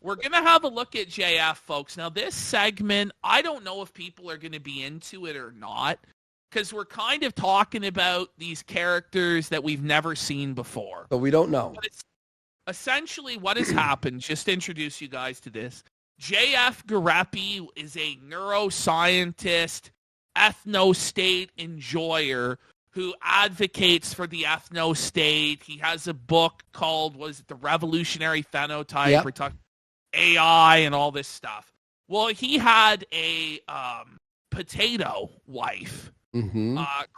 we're going to have a look at JF, folks. Now, this segment, I don't know if people are going to be into it or not, because we're kind of talking about these characters that we've never seen before. But we don't know. But it's essentially what has happened, just to introduce you guys to this. JF Gariepy is a neuroscientist, ethno-state enjoyer who advocates for the ethno-state. He has a book called, The Revolutionary Phenotype, Yep. We're talking AI and all this stuff. Well, he had a potato wife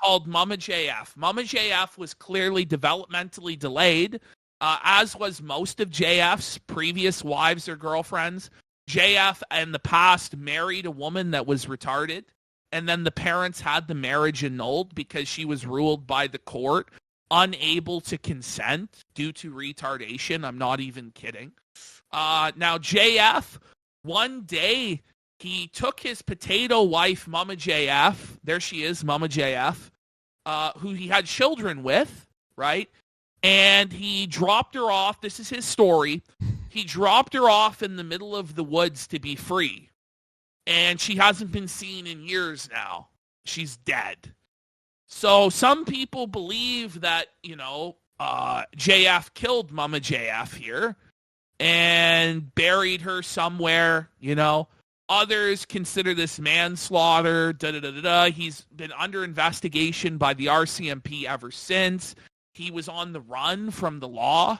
called Mama JF. Mama JF was clearly developmentally delayed, as was most of JF's previous wives or girlfriends. JF in the past married a woman that was retarded, and then the parents had the marriage annulled because she was ruled by the court unable to consent due to retardation. I'm not even kidding. Now, JF, one day, he took his potato wife, Mama JF, there she is, Mama JF, who he had children with, right? And he dropped her off. This is his story. He dropped her off in the middle of the woods to be free. And she hasn't been seen in years now. She's dead. So some people believe that, JF killed Mama JF here and buried her somewhere, Others consider this manslaughter, He's been under investigation by the RCMP ever since. He was on the run from the law.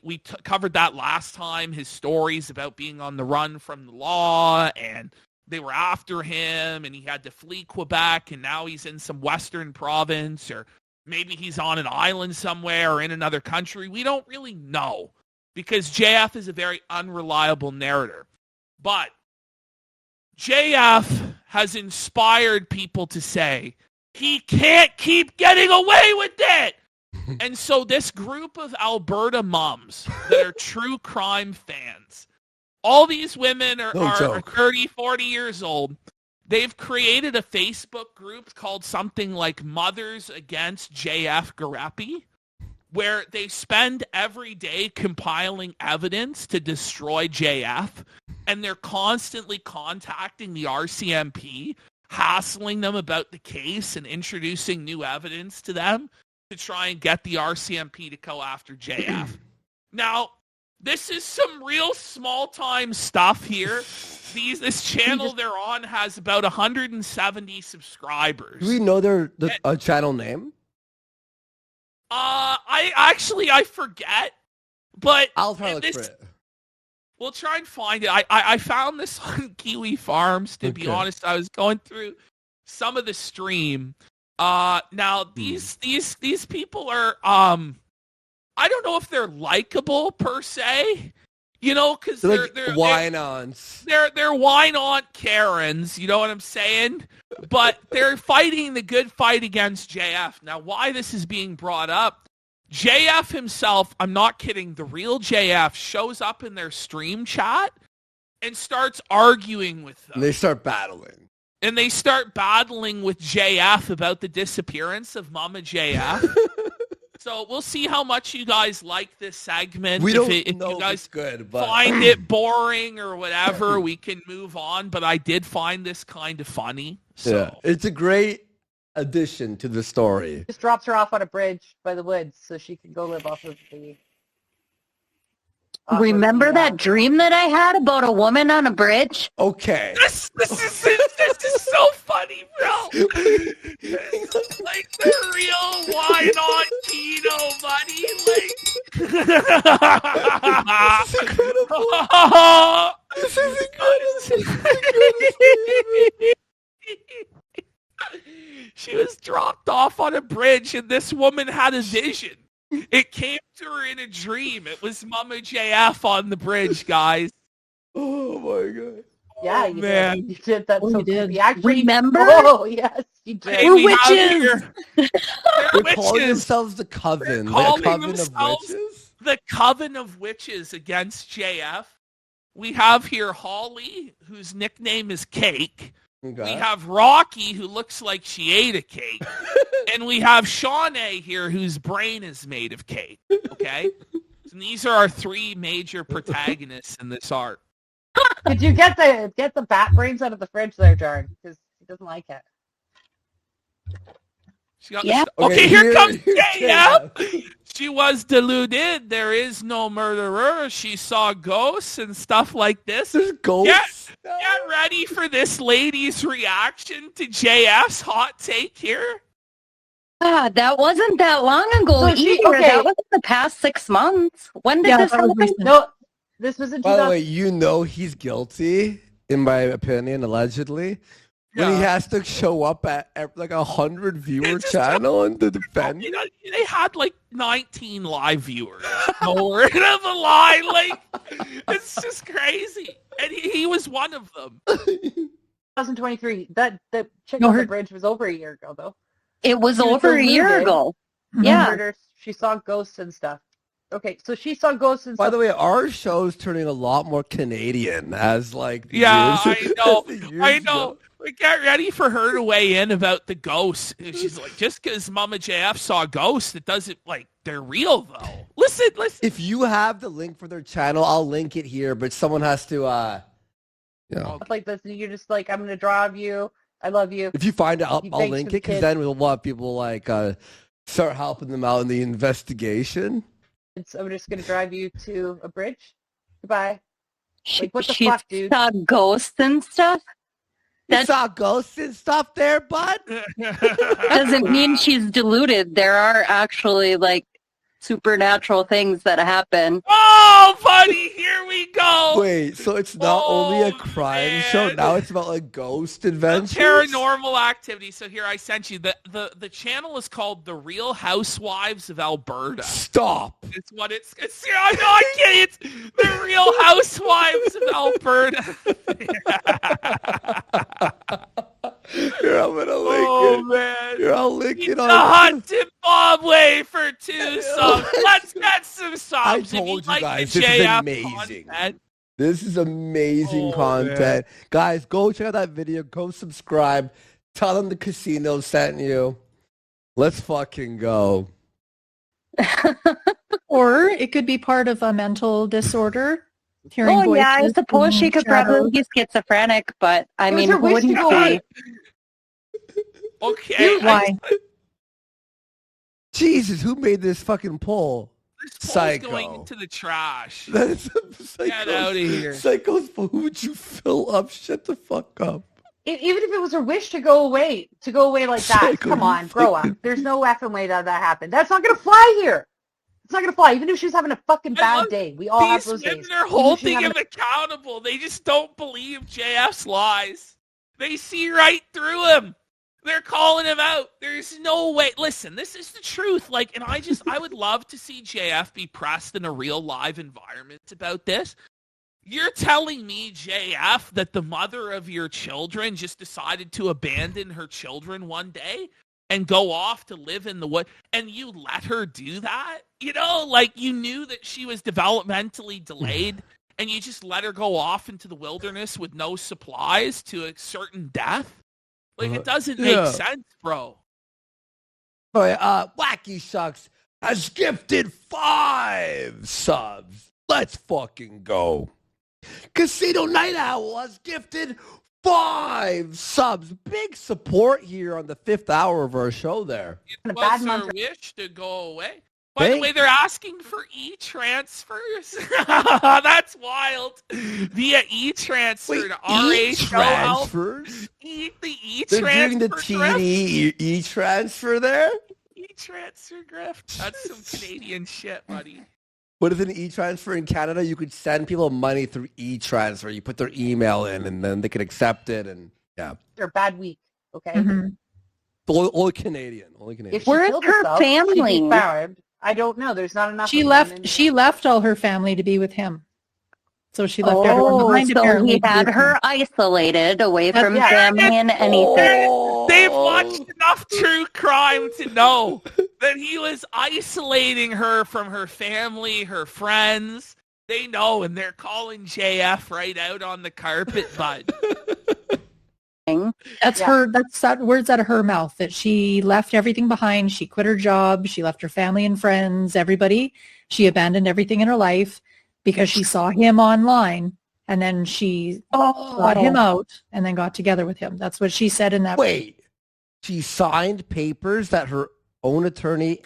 We covered that last time, his stories about being on the run from the law, and they were after him, and he had to flee Quebec, and now he's in some western province, or maybe he's on an island somewhere or in another country. We don't really know, because JF is a very unreliable narrator. But JF has inspired people to say, he can't keep getting away with it! And so this group of Alberta moms that are true crime fans, all these women are 30, 40 years old. They've created a Facebook group called something like Mothers Against JF Gariepy, where they spend every day compiling evidence to destroy JF, and they're constantly contacting the RCMP, hassling them about the case and introducing new evidence to them to try and get the RCMP to go after JF. Now, this is some real small-time stuff here. This channel they're on has about 170 subscribers. Do we know their channel name? I forget, but I'll try to look for it. We'll try and find it. I found this on Kiwi Farms, to be honest. I was going through some of the stream. Now these people are I don't know if they're likable per se, because they're wine-ons. They're wine-on Karens, you know what I'm saying? But they're fighting the good fight against JF. Now, why this is being brought up, JF himself, I'm not kidding, the real JF shows up in their stream chat and starts arguing with them. And they start battling. And they start battling with JF about the disappearance of Mama JF. So we'll see how much you guys like this segment. We don't if know you guys it's good, but find it boring or whatever, we can move on. But I did find this kind of funny. So. Yeah, it's a great addition to the story. Just drops her off on a bridge by the woods so she can go live off of the... Remember that dream that I had about a woman on a bridge? Okay. This is so funny, bro. It's like the real wine-on Kino, buddy. This is incredible. She was dropped off on a bridge, and this woman had a vision. It came to her in a dream. It was Mama JF on the bridge, guys. Oh my god. Yeah, you did. You did. That's so creepy. Actually, remember? Oh, yes, you did. Hey, We're witches! They're calling themselves the Coven. Calling the Coven of themselves Witches? The Coven of Witches against JF. We have here Holly, whose nickname is Cake. Okay. We have Rocky, who looks like she ate a cake. And we have Shawnee here, whose brain is made of cake. Okay? So And these are our three major protagonists in this arc. Did you get the bat brains out of the fridge there, Jared? Because he doesn't like it. Yeah. Okay, here comes JF. She was deluded. There is no murderer. She saw ghosts and stuff like this. There's ghosts. Get ready for this lady's reaction to JF's hot take here. That wasn't that long ago So either. That was in the past 6 months. When did this happen? No, this was in By the way, you know he's guilty, in my opinion, allegedly. When he has to show up at like 100 viewer channel and to defend. You know, they had like 19 live viewers. No word of a lie. Like, it's just crazy. And he was one of them. 2023. The chick on the bridge was over a year ago, though. It was over a year ago. Yeah. She saw ghosts and stuff. Okay, so she saw ghosts and stuff. By the way, our show's turning a lot more Canadian as like the Yeah, years, I know. We get ready for her to weigh in about the ghosts. She's like, just because Mama JF saw ghosts, it doesn't, like, they're real, though. Listen. If you have the link for their channel, I'll link it here, but someone has to, Like this, and you're just like, I'm going to drive you. I love you. If you find it, I'll link it, because then we'll have people, like, start helping them out in the investigation. I'm just going to drive you to a bridge. Goodbye. Like, what the She fuck, dude? saw ghosts and stuff? You saw ghosts and stuff there, bud? Doesn't mean she's deluded. There are actually, like, supernatural things that happen. Oh, buddy, here we go. Wait, so it's not only a crime show, now it's about like ghost adventures? Paranormal activity. So here I sent you. The channel is called The Real Housewives of Alberta. Stop. It's what it's I know, I can't. It's The Real Housewives of Alberta. Here, I'm gonna link it. Oh, man. Here, I'll link it on the Hunt Zimbabwe for 2 subs. Let's get some subs. I told you like guys, the this is JF amazing. content. This is amazing content. Man. Guys, go check out that video. Go subscribe. Tell them the casino sent you. Let's fucking go. Or it could be part of a mental disorder. Hearing voices I suppose she could probably be schizophrenic, but I mean, who wouldn't be? Okay. Why? Jesus, who made this fucking poll? This poll's Psycho. going into the trash. That is a Get out of here. Psycho's poll. Who would you fill up? Shut the fuck up. Even if it was her wish to go away like that, Psycho, come on, grow up. There's no effing way that happened. That's not gonna fly here. It's not gonna fly. Even if she was having a fucking bad day, we all have those days. These women are holding him accountable. They just don't believe JF's lies. They see right through him. They're calling him out. There's no way. Listen, this is the truth. Like, and I would love to see JF be pressed in a real live environment about this. You're telling me, JF, that the mother of your children just decided to abandon her children one day and go off to live in the wood, and you let her do that? You know, like, you knew that she was developmentally delayed, and you just let her go off into the wilderness with no supplies to a certain death? Like, it doesn't make sense, bro. All right, Wacky Shucks has gifted 5 subs. Let's fucking go. Casino Night Owl has gifted 5 subs. Big support here on the 5th hour of our show there. It was her wish to go away. By the way, they're asking for e-transfers. That's wild. Via e-transfer to RA e-transfers? The e-transfer. They're doing the TD e-transfer there? E-transfer grift. That's some Canadian shit, buddy. What is an e-transfer in Canada? You could send people money through e-transfer. You put their email in, and then they can accept it, and yeah. They're a bad week, okay? Mm-hmm. Only Canadian. If where is her family? I don't know. There's not enough. She left all her family to be with him. So she left everyone behind. So he had her isolated away from family and anything. They've watched enough true crime to know that he was isolating her from her family, her friends. They know, and they're calling JF right out on the carpet, bud. That's her. That's words out of her mouth that she left everything behind. She quit her job. She left her family and friends, everybody. She abandoned everything in her life because she saw him online, and then she got him out and then got together with him. That's what she said in that. Wait, she signed papers that her own attorney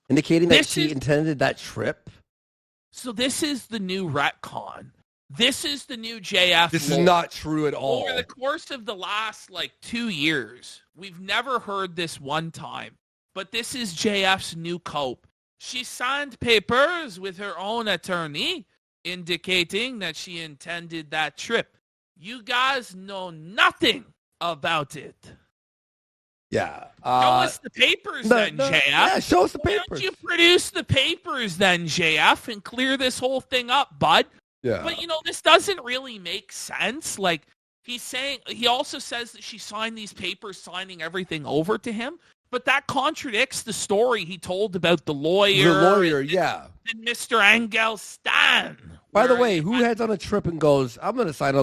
indicating that she intended that trip? So this is the new retcon. This is the new JF. This is not true at all. Over the course of the last 2 years, we've never heard this one time. But this is JF's new cope. She signed papers with her own attorney indicating that she intended that trip. You guys know nothing about it. Yeah. Show us the papers then, JF. Yeah, show us the papers. Why don't you produce the papers then, JF, and clear this whole thing up, bud? Yeah. But, this doesn't really make sense. He also says that she signed these papers, signing everything over to him. But that contradicts the story he told about the lawyer. And Mr. Angel Stan. By the way, who heads on a trip and goes, I'm going to sign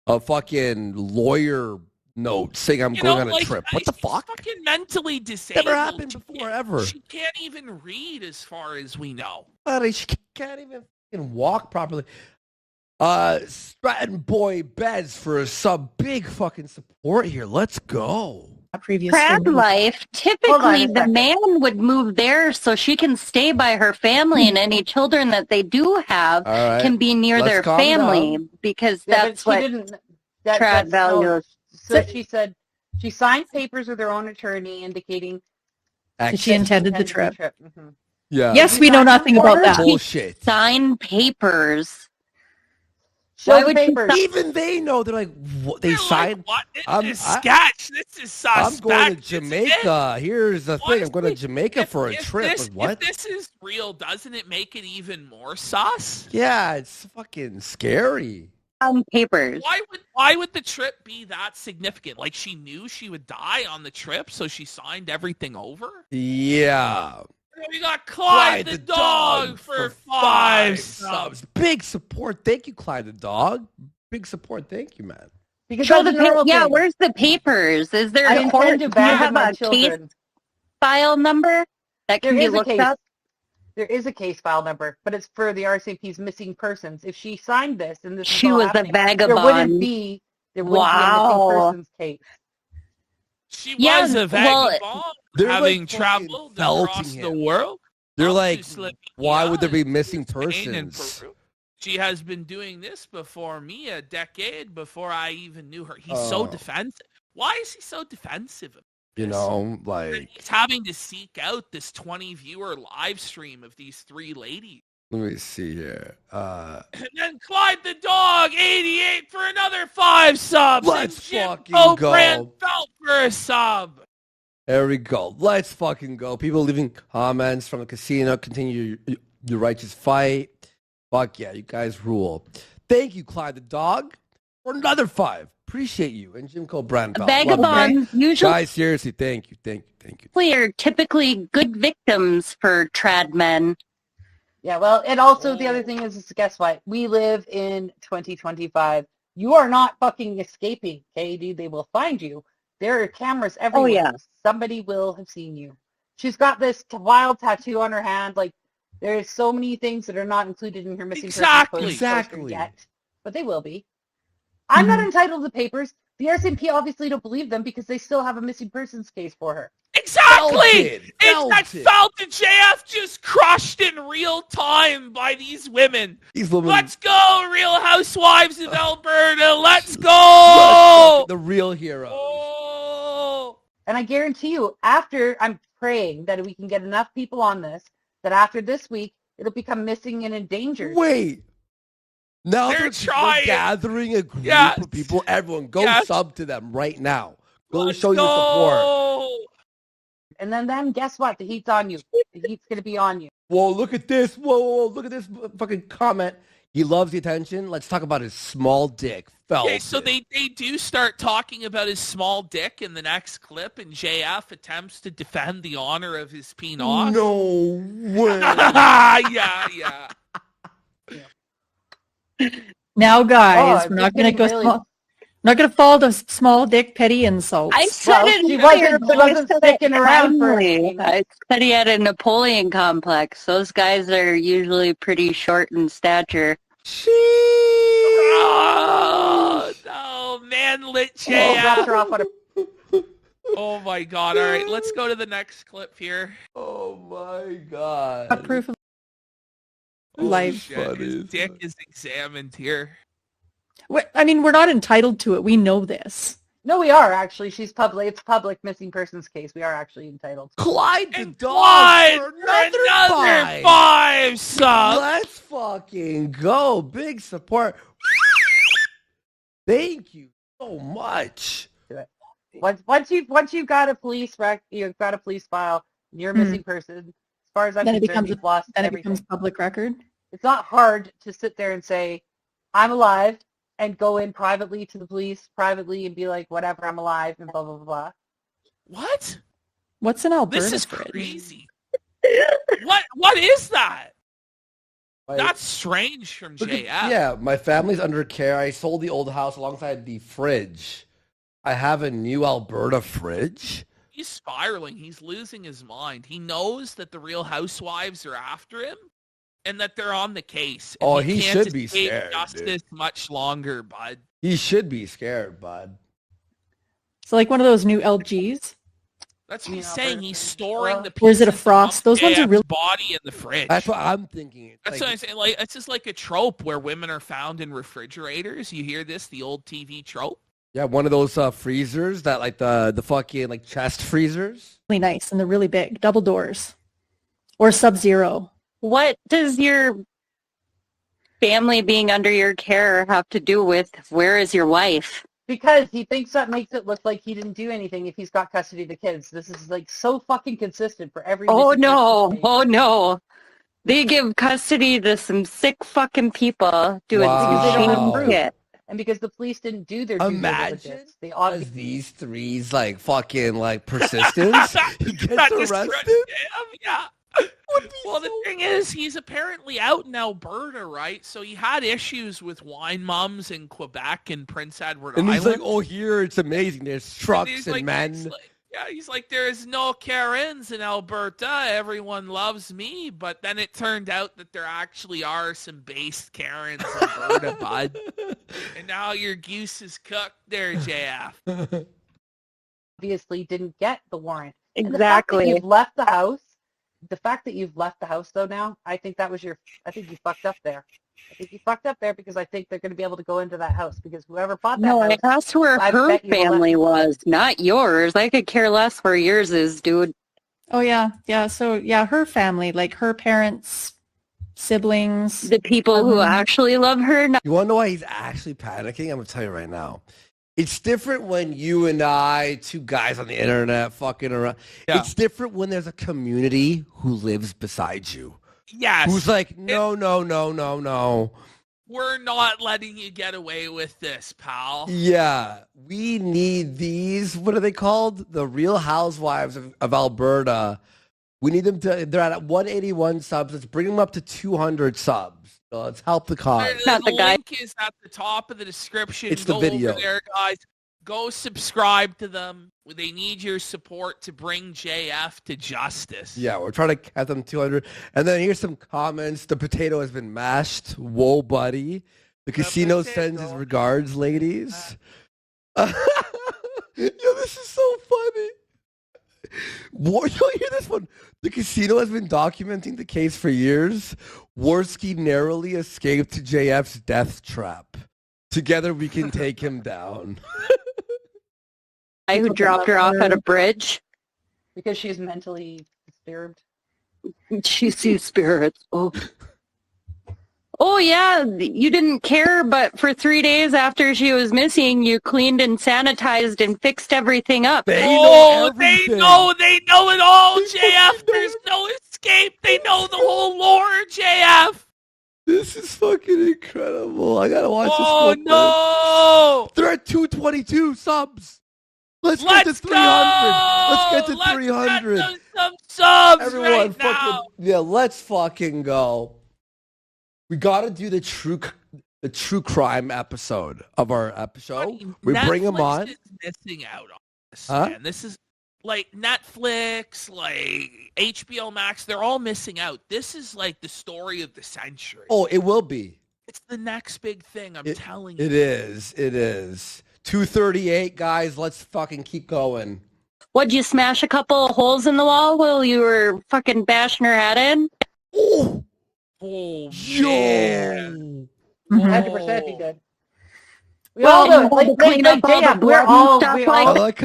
a fucking lawyer note saying I'm going on a trip? What the fuck? Fucking mentally disabled. Never happened before, ever. She can't even read as far as we know. She can't even walk properly. Stratton Boy Beds for some big fucking support here. Let's go. Trad life, typically the man would move there so she can stay by her family, and any children that they do have can be near their family because that's what trad values. So she said she signed papers with her own attorney indicating she intended the trip. Mm-hmm. Yeah. Yes, we know nothing about that. Bullshit. Sign papers. Why would papers? Even they know. They're like, what? They signed. What? This is sketch. This is suspect. I'm going to Jamaica. Here's the thing. I'm going to Jamaica for a trip. What? If this is real, doesn't it make it even more sus? Yeah, it's fucking scary. On papers. Why would the trip be that significant? Like she knew she would die on the trip, so she signed everything over? Yeah. We got Clyde the dog for 5 subs. Big support. Thank you, Clyde the dog. Big support. Thank you, man. Because where's the papers? Is there a court? Do you have a case file number that can be looked up? There is a case file number, but it's for the RCMP's missing persons. If she signed this and this she was a vagabond, there wouldn't be a missing persons case. She was a vagabond, having traveled across the world. They're like, why would there be missing persons? She has been doing this before me, a decade before I even knew her. He's so defensive. Why is he so defensive of this? He's having to seek out this 20-viewer live stream of these 3 ladies. Let me see here. And then Clyde the dog, 88 for another 5 subs. Let's and fucking go. Brand felt for a sub. There we go. Let's fucking go. People leaving comments from the casino. Continue your righteous fight. Fuck yeah, you guys rule. Thank you, Clyde the dog, for another 5. Appreciate you. And Jim Cole Brand. Vagabonds usually. Guys, seriously, thank you. Are typically good victims for trad men. Yeah, well, and also the other thing is guess what? We live in 2025. You are not fucking escaping, KD. They will find you. There are cameras everywhere. Oh, yeah. Somebody will have seen you. She's got this wild tattoo on her hand. Like, there's so many things that are not included in her missing persons poster yet, but they will be. I'm not entitled to papers. The RCMP obviously don't believe them because they still have a missing persons case for her. Exactly! It's that felt that JF just crushed in real time by these women. Let's go, Real Housewives of Alberta. Let's go! The real heroes. Oh. And I guarantee you, I'm praying that we can get enough people on this, that after this week, it'll become missing and endangered. Wait. Now they're gathering a group of people. Everyone, go sub to them right now. Go show your support. And then guess what? The heat's on you. The heat's going to be on you. Whoa, look at this. Whoa, look at this fucking comment. He loves the attention. Let's talk about his small dick. Okay, so they do start talking about his small dick in the next clip, and JF attempts to defend the honor of his penis. No way. yeah. Now, guys, we're not going to go. Not going to fall to small dick petty insults. I said she wasn't sticking around for it. I said he had a Napoleon complex. Those guys are usually pretty short in stature. Oh, no, manlit JF. Oh my god. All right, let's go to the next clip here. Oh my god. A proof of life. Shit. His dick is examined here. I mean, we're not entitled to it. We know this. No, we are actually. She's public. It's public missing persons case. We are actually entitled. Clyde the And dog Clyde for another 5 subs. Let's fucking go. Big support. Thank you so much. Once you've got a police you've got a police file. You're a missing person. As far as I'm concerned, you've lost everything. It becomes public record. It's not hard to sit there and say, "I'm alive," and go in privately to the police privately and be like, "Whatever, I'm alive," and blah blah blah blah. What? What's in Alberta? This is crazy. What is that? That's strange from JF. Yeah, my family's under care. I sold the old house alongside the fridge. I have a new Alberta fridge. He's spiraling. He's losing his mind. He knows that the Real Housewives are after him and that they're on the case. Oh, he should be scared. Justice much longer, bud. He should be scared, bud. So like one of those new LGs. That's what he's saying. He's storing the. Or is it a Frost? Those ones are real. Body in the fridge. That's what I'm thinking. That's what I'm saying. Like it's just like a trope where women are found in refrigerators. You hear this? The old TV trope. Yeah, one of those freezers that like the fucking like chest freezers. Really nice, and they're really big, double doors, or Sub-Zero. What does your family being under your care have to do with where is your wife? Because he thinks that makes it look like he didn't do anything if he's got custody of the kids. This is like so fucking consistent for every. Oh no! They give custody to some sick fucking people doing shit. And because the police didn't do their due diligence, they obviously these threes like fucking like persistence. He gets arrested. Yeah. Well, the thing is, he's apparently out in Alberta, right? So he had issues with wine mums in Quebec and Prince Edward Island. And he's like, "Oh, here it's amazing. There's trucks and men." He's like, there is no Karens in Alberta. Everyone loves me. But then it turned out that there actually are some based Karens in Alberta, bud. And now your goose is cooked there, JF. Obviously didn't get the warrant. Exactly. And the fact that you've left the house, though, now, I think you fucked up there. I think you fucked up there because I think they're going to be able to go into that house because whoever bought that house... No, I asked where her family was, not yours. I could care less where yours is, dude. Oh, yeah. Yeah, so, yeah, her family, like her parents, siblings. The people who actually love her. You want to know why he's actually panicking? I'm going to tell you right now. It's different when you and I, two guys on the internet fucking around. Yeah. It's different when there's a community who lives beside you. Yes. Who's like, no. We're not letting you get away with this, pal. Yeah. We need these, what are they called? The Real Housewives of Alberta. We need them to, they're at 181 subs. Let's bring them up to 200 subs. So let's help the cause. The link is at the top of the description. It's the video. Over there, guys. Go subscribe to them. They need your support to bring JF to justice. Yeah, we're trying to get them 200. And then here's some comments. The potato has been mashed. Whoa, buddy. The casino sends his regards, ladies. Yo, this is so funny. What? You hear this one? The casino has been documenting the case for years. Worski narrowly escaped JF's death trap. Together we can take him down. I who dropped her off at a bridge. Because she's mentally disturbed. She sees spirits. Oh, yeah, you didn't care, but for 3 days after she was missing, you cleaned and sanitized and fixed everything up. They know it all, JF. There's no escape. They know the whole lore, JF. This is fucking incredible. I gotta watch this. Oh, no. They're at 222 subs. Let's get to 300. Let's get to 300. Let's get some subs. Everyone, right now. Yeah, let's fucking go. We gotta do the true the true crime episode of our show. We Netflix bring them on. Is missing out on this, huh? Man. This is like Netflix, like HBO Max. They're all missing out. This is like the story of the century. Oh, it will be. It's the next big thing. I'm telling you. It is. It is. 2:38, guys. Let's fucking keep going. What'd you smash a couple of holes in the wall while you were fucking bashing her head in? Oh, man. 100% he did. We all know, we're all. I like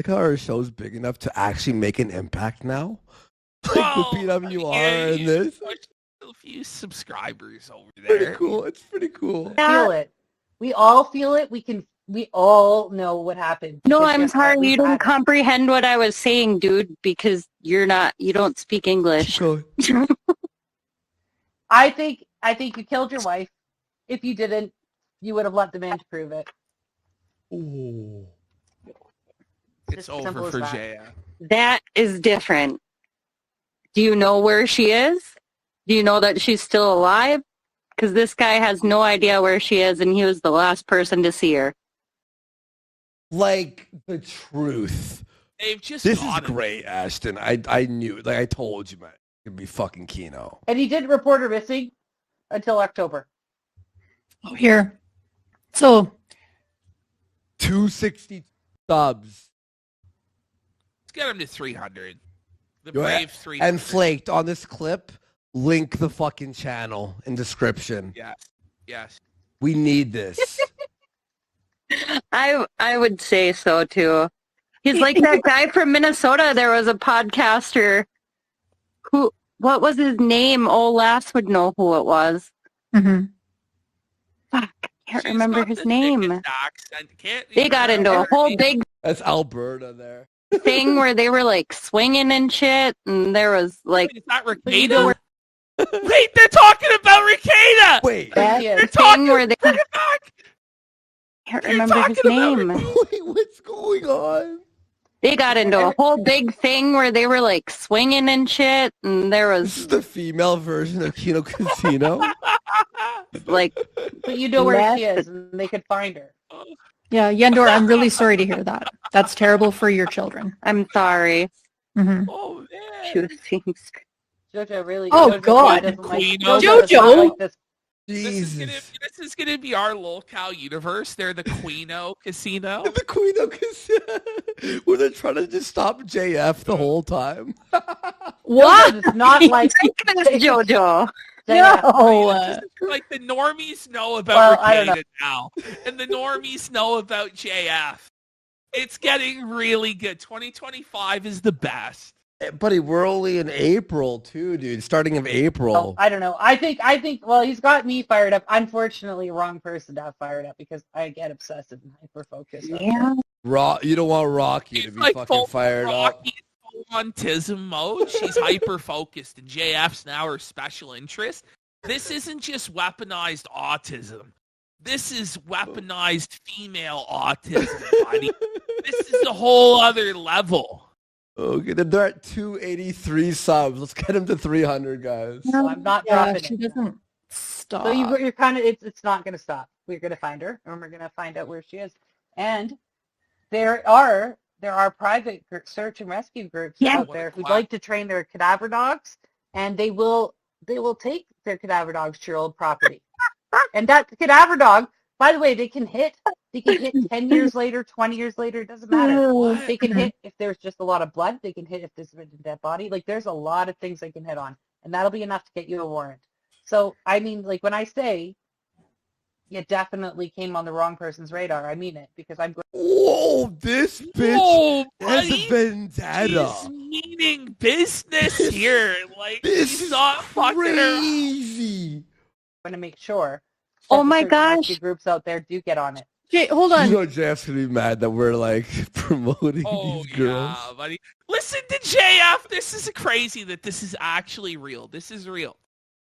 how our show's big enough to actually make an impact now. Like the PWR and this. A few subscribers over there. Pretty cool. It's pretty cool. Feel it. We all feel it. We all know what happened. No, I'm sorry. You don't comprehend what I was saying, dude, because you don't speak English. I think you killed your wife. If you didn't, you would have let the man prove it. Ooh. It's over for JF. That is different. Do you know where she is? Do you know that she's still alive? Because this guy has no idea where she is, and he was the last person to see her. Like the truth. They've just this is great, Ashton. I knew, like I told you, man, it'd be fucking Kino. And he didn't report her missing until October. Oh, here. So 260 subs. Let's get him to 300. The brave 300. And Flaked on this clip. Link the fucking channel in description. Yes. We need this. I would say so too. He's like that guy from Minnesota. There was a podcaster who, what was his name? Oh, Lass would know who it was. Mm-hmm. Fuck, I can't remember his name. They got into a whole big. That's Alberta there. Thing where they were like swinging and shit, and there was like. Is that Ricada? Wait, they're talking about Ricada. Wait, they're talking where they. I can't remember his name. Wait, what's going on? They got into a whole big thing where they were like swinging and shit, and there was. This is the female version of Kino Casino. Like, but you know where she is, and they could find her. Yeah, Yendor, I'm really sorry to hear that. That's terrible for your children. I'm sorry. Mm-hmm. Oh man. She was seeing. Jojo really. Oh Jojo God. Jojo. Like this. Jesus. This is gonna be our locale universe. They're the Quino Casino. The Quino Casino. Where they're trying to just stop JF the whole time. What? It's not like Jojo. No. Like the normies know about Ricada now, and the normies know about JF. It's getting really good. 2025 is the best. Buddy, we're only in April too, dude. Starting of April. Oh, I don't know. I think. Well, he's got me fired up. Unfortunately, wrong person to have fired up because I get obsessive and hyper focused. Yeah. You don't want Rocky to be like fucking fired up. On autism mode. She's hyper focused, and JF's now her special interest. This isn't just weaponized autism. This is weaponized female autism, buddy. This is a whole other level. Okay, they're at 283 subs. Let's get them to 300, guys. No, I'm not dropping she it. Doesn't stop. So you're kind of. It's not going to stop. We're going to find her, and we're going to find out where she is. And there are private search and rescue groups out there who'd like to train their cadaver dogs, and they will take their cadaver dogs to your old property. And that cadaver dog, by the way, they can hit 10 years later, 20 years later, it doesn't matter. They can hit if there's just a lot of blood. They can hit if there's a dead body. Like, there's a lot of things they can hit on, and that'll be enough to get you a warrant. So, I mean, like, when I say you definitely came on the wrong person's radar, I mean it, because I'm going. Whoa, this bitch has a vendetta. She's meaning business here. Like, this she's not fucking crazy. I'm going to make sure. Oh my gosh. Groups out there do get on it. Okay, hold on. You know Jeff's gonna be mad that we're like promoting these girls. Yeah, buddy. Listen to JF. This is crazy that this is actually real. This is real.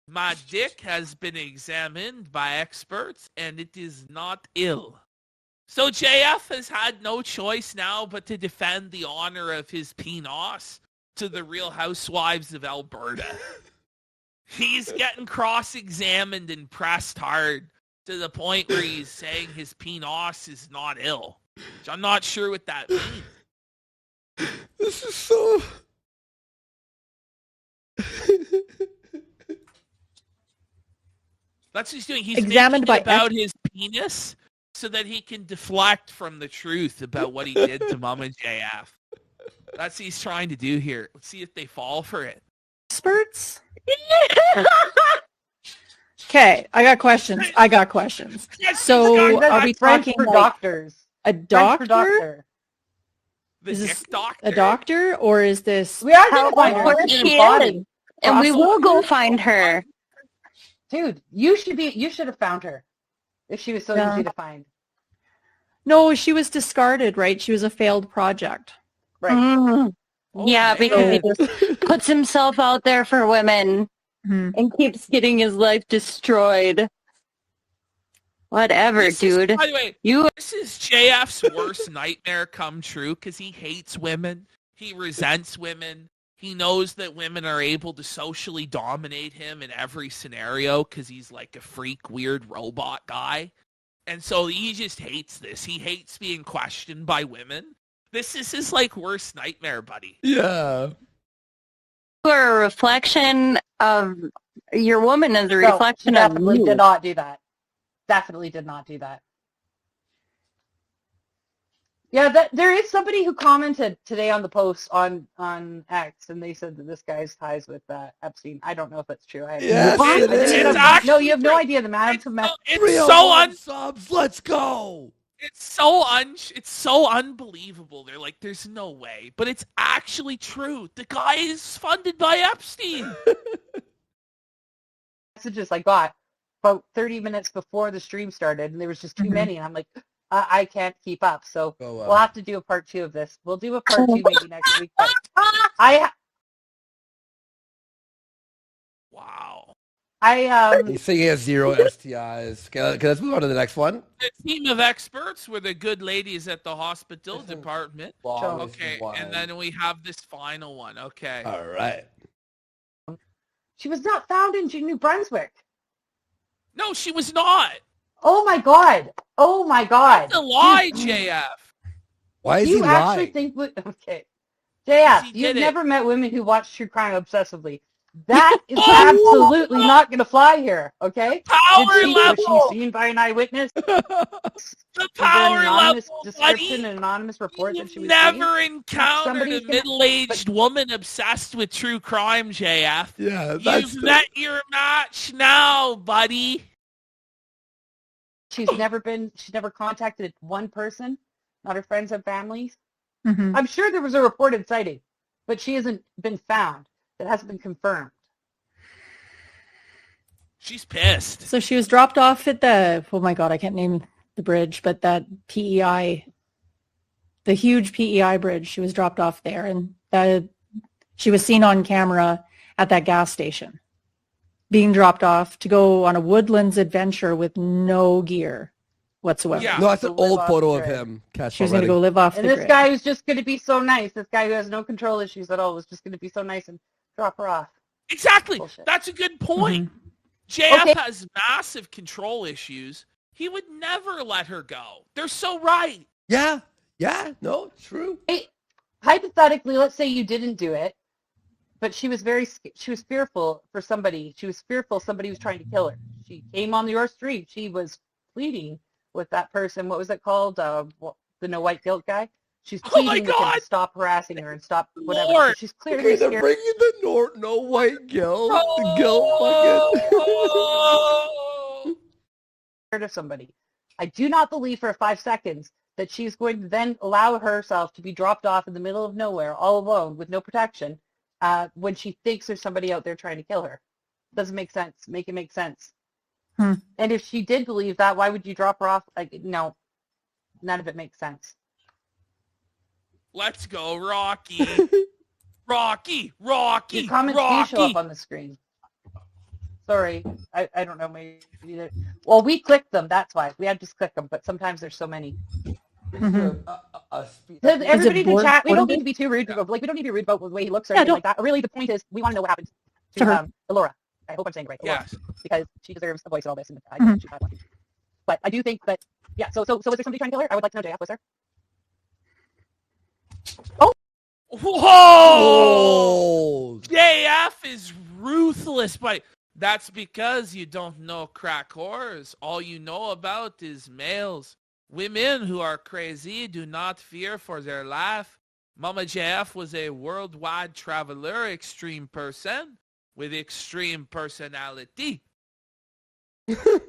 My dick has been examined by experts, and it is not ill. So JF has had no choice now but to defend the honor of his penis to the Real Housewives of Alberta. He's getting cross-examined and pressed hard to the point where he's saying his penis is not ill. Which I'm not sure what that means. This is so... That's what he's doing. He's Examined making by about his penis so that he can deflect from the truth about what he did to Mama JF. That's what he's trying to do here. Let's see if they fall for it. Experts? Okay, I got questions. So are we talking for like doctors? A doctor? Doctor. Is this doctor? A doctor, or is this... We are going to find her. Where she is. And we will go find her. Dude, you should have found her if she was so easy to find. No, she was discarded, right? She was a failed project. Right. Yeah, because he just puts himself out there for women and keeps getting his life destroyed. Whatever, dude. By the way, this is JF's worst nightmare come true because he hates women. He resents women. He knows that women are able to socially dominate him in every scenario because he's like a freak, weird robot guy. And so he just hates this. He hates being questioned by women. This is his like worst nightmare, buddy. Yeah. You are a reflection of your woman is a reflection of definitely you. Did not do that. Definitely did not do that. Yeah, there is somebody who commented today on the post on X, and they said that this guy's ties with Epstein. I don't know if that's true. Yes, it is. No, you have no idea. The man who met. It's so subs. Let's go. It's so unbelievable. They're like, there's no way, but it's actually true. The guy is funded by Epstein. Messages I got about 30 minutes before the stream started, and there was just too many, and I'm like, I can't keep up, so we'll have to do a part 2 of this. We'll do a part 2 maybe next week. But Wow. He's saying he has 0 STIs. Okay, let's move on to the next one. The team of experts were the good ladies at the hospital department. Okay, and then we have this final one. Okay. All right. She was not found in New Brunswick. No, she was not. Oh my god! Oh my god! That's a lie, JF. Why is he lying? You actually think... Okay. JF, you've never met women who watch true crime obsessively. That is absolutely not going to fly here, okay? Power level! Was she seen by an eyewitness? The power anonymous level, description buddy. and anonymous report that she was never seen? encountered a middle-aged woman obsessed with true crime, JF. Yeah, You've met your match now, buddy. She's never contacted one person, not her friends and families. I'm sure there was a reported sighting, but she hasn't been found. That hasn't been confirmed. She's pissed. So she was dropped off at the, oh my God, I can't name the bridge, but that PEI, the huge PEI bridge, she was dropped off there, and she was seen on camera at that gas station being dropped off to go on a woodlands adventure with no gear whatsoever. Yeah. No, that's an old photo of him. She was going to go live off the grid. And this guy who's just going to be so nice, this guy who has no control issues at all, was just going to be so nice and drop her off. Exactly. Bullshit. That's a good point. JF has massive control issues. He would never let her go. They're so right. Yeah. No, true. Hey, hypothetically, let's say you didn't do it, but she was fearful for somebody. She was fearful somebody was trying to kill her. She came on your street. She was pleading with that person. What was it called? The no white guilt guy. She's pleading with him to stop harassing her and stop whatever. So she's clearly they're scared. bringing the no white guilt. The guilt fucking. Scared of somebody. I do not believe for 5 seconds that she's going to then allow herself to be dropped off in the middle of nowhere, all alone, with no protection, when she thinks there's somebody out there trying to kill her. Doesn't make sense. Make it make sense. And if she did believe that, why would you drop her off? Like, no, none of it makes sense. Let's go, Rocky. Rocky. Your comments do show up on the screen. Sorry, I don't know. Maybe well, we clicked them. That's why we had to click them. But sometimes there's so many. Everybody in the chat. We don't need to be too rude. We don't need to be rude about the way he looks or anything like that. Really, the point is we want to know what happened to Laura. I hope I'm saying it right. Yes. Because she deserves a voice in all this, and I think she had one. But I do think that, yeah, so was there somebody trying to kill her? I would like to know, JF, was there? Oh! Whoa! JF is ruthless, but that's because you don't know crack whores. All you know about is males. Women who are crazy do not fear for their life. Mama JF was a worldwide traveler, extreme person with extreme personality. Oh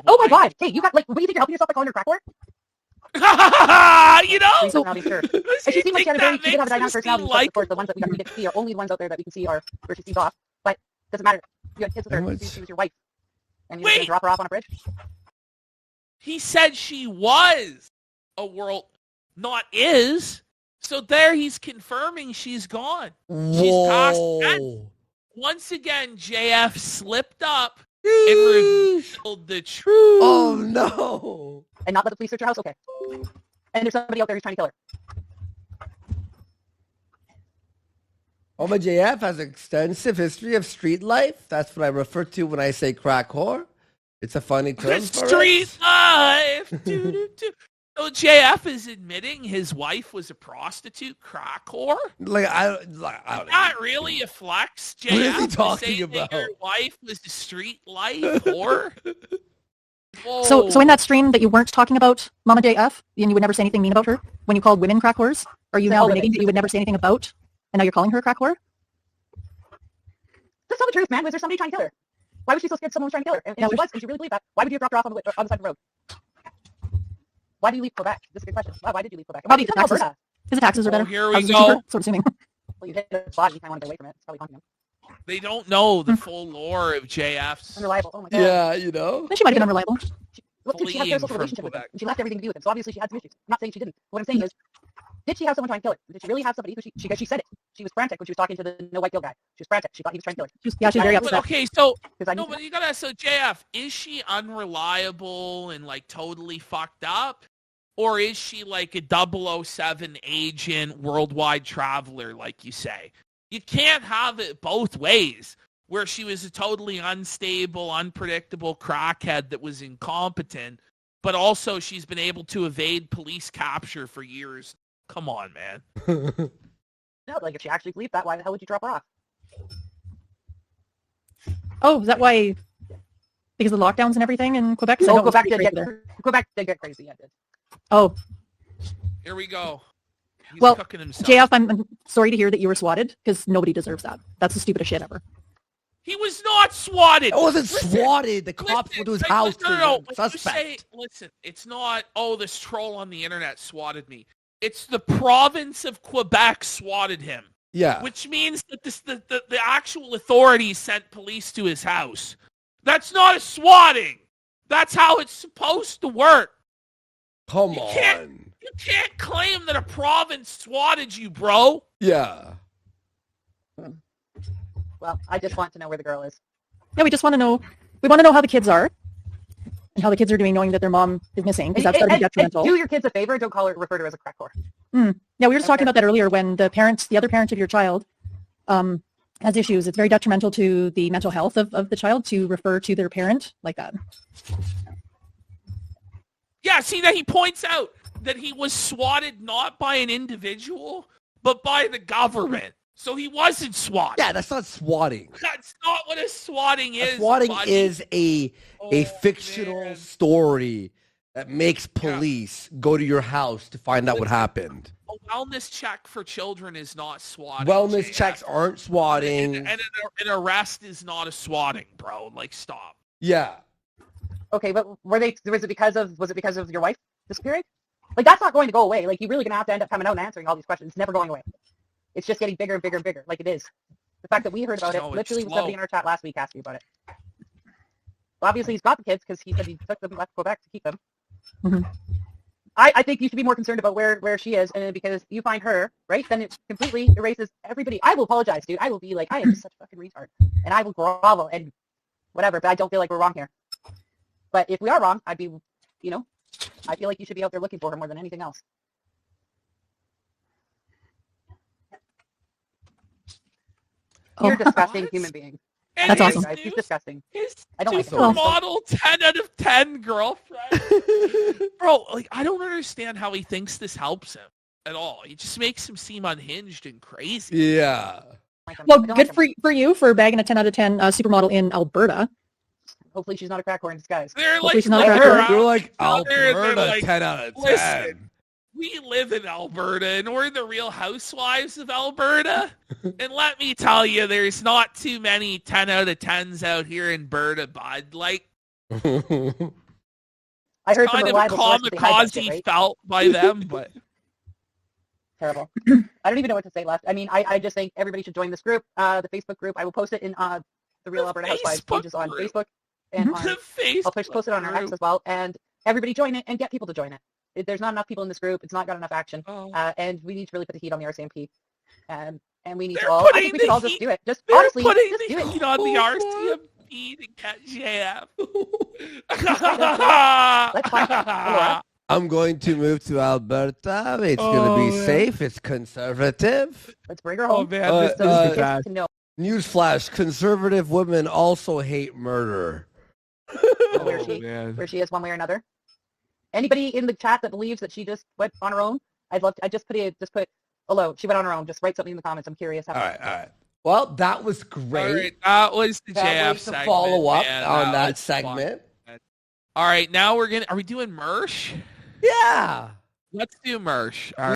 my god! Hey, you got, like, what do you think you're helping yourself by calling her crack whore? You know? So, sure. And she seemed like she did have a dynamic personality, like, of course, the ones that we get to see are only the ones out there that we can see are where she seems off. But it doesn't matter. You had kids with her, she was your wife. And you're going to drop her off on a bridge? He said she was a world, not is. So there he's confirming she's gone. Whoa. She's past that. Once again, JF slipped up and revealed the truth. Oh, no. And not let the police search your house? Okay. And there's somebody out there who's trying to kill her. Oma JF has an extensive history of street life. That's what I refer to when I say crack whore. It's a funny term for street life. So JF is admitting his wife was a prostitute crack whore? Not really a flex, JF. What is he talking about? Your wife was a street life whore? So in that stream that you weren't talking about Mama JF, and you would never say anything mean about her when you called women crack whores? Are you now admitting that you would never say anything about, and now you're calling her a crack whore? Just tell the truth, man. Was there somebody trying to kill her? Why was she so scared someone was trying to kill her? And she was, and she really believed that. Why would you have dropped her off on the side of the road? Why do you leave Quebec? This is a good question. Why did you leave Quebec? Probably the taxes. Because the taxes are better. Here we go. Sort of assuming. Well, you hit a spot and you kind of want to get away from it. It's probably haunting him. They don't know the full lore of JF's. Unreliable. Oh my god. Yeah, you know. Then she might have been unreliable. She had a social relationship with him. And she left everything to do with him. So obviously she had some issues. I'm not saying she didn't. What I'm saying is, did she have someone trying to kill her? Did she really have somebody? She said it. She was frantic when she was talking to the no white guilt guy. She was frantic. She thought he was trying to kill her. She's very upset. Okay, so no, but you gotta. So JF, is she unreliable and like totally fucked up, or is she like a 007 agent, worldwide traveler, like you say? You can't have it both ways. Where she was a totally unstable, unpredictable crackhead that was incompetent, but also she's been able to evade police capture for years. Come on, man. No, like if she actually believed that, why the hell would you drop her off? Oh, is that why? Because of the lockdowns and everything in Quebec? No, Quebec did get crazy. Yeah, did. Oh. Here we go. He's well, cooking himself. JF, I'm sorry to hear that you were swatted, because nobody deserves that. That's the stupidest shit ever. He was not swatted. It wasn't swatted. The cops went to his house. Suspect. Listen, it's not, this troll on the internet swatted me. It's the province of Quebec swatted him. Yeah. Which means that the actual authorities sent police to his house. That's not a swatting. That's how it's supposed to work. Come on. You can't claim that a province swatted you, bro. Yeah. Well, I just want to know where the girl is. Yeah, we just want to know. We want to know how the kids are and how the kids are doing, knowing that their mom is missing, because that's going to be detrimental. Do your kids a favor. Don't refer to her as a crack whore. Yeah, we were just talking about that earlier when the other parent of your child has issues. It's very detrimental to the mental health of the child to refer to their parent like that. Yeah, see that he points out that he was swatted not by an individual, but by the government. So he wasn't swatted. Yeah, that's not swatting. That's not what a swatting is. Swatting is a fictional story that makes police go to your house to find out what happened. A wellness check for children is not swatting. Wellness checks aren't swatting. And an arrest is not a swatting, bro. Like, stop. Yeah. Okay, but was it because of your wife disappearing? Like, that's not going to go away. Like, you're really going to have to end up coming out and answering all these questions. It's never going away. It's just getting bigger and bigger and bigger, like it is. The fact that we heard about it, literally was somebody in our chat last week asking about it. Well, obviously, he's got the kids because he said he took them left to go back to keep them. Mm-hmm. I think you should be more concerned about where she is, and because you find her, right, then it completely erases everybody. I will apologize, dude. I will be like, I am just such a fucking retard. And I will grovel and whatever, but I don't feel like we're wrong here. But if we are wrong, I'd be, I feel like you should be out there looking for her more than anything else. You're a disgusting human being. And That's awesome. Guys, he's disgusting. His I don't like him. supermodel 10 out of 10 girlfriend. Bro, like, I don't understand how he thinks this helps him at all. He just makes him seem unhinged and crazy. Yeah. Well, good for you for bagging a 10 out of 10 supermodel in Alberta. Hopefully she's not a crack whore in disguise. They're Hopefully like, she's not a crack whore. You're like Alberta, they're like, 10 out of 10. listen, we live in Alberta, and we're the Real Housewives of Alberta. And let me tell you, there's not too many 10 out of 10s out here in Alberta, bud. Like, I heard kind of a kamikaze felt by them, but terrible. I don't even know what to say left. I mean, I just think everybody should join this group, the Facebook group. I will post it in the Real Alberta Housewives pages on Facebook, and on, I'll post it on our X as well. And everybody join it and get people to join it. There's not enough people in this group. It's not got enough action, and we need to really put the heat on the RCMP. And we need to all. I think we should all just do it. Just honestly, just do it. Heat on the RCMP to catch JF. Let's find I'm going to move to Alberta. It's going to be safe. It's conservative. Let's bring her home. No. Newsflash: conservative women also hate murder. Where she is one way or another. Anybody in the chat that believes that she just went on her own? I just put hello. She went on her own. Just write something in the comments. I'm curious. All right. Well, that was great. All right, that was the JF segment. Follow up on that segment. Fun. All right, now are we doing Mersh? Yeah. Let's do Mersh. All right.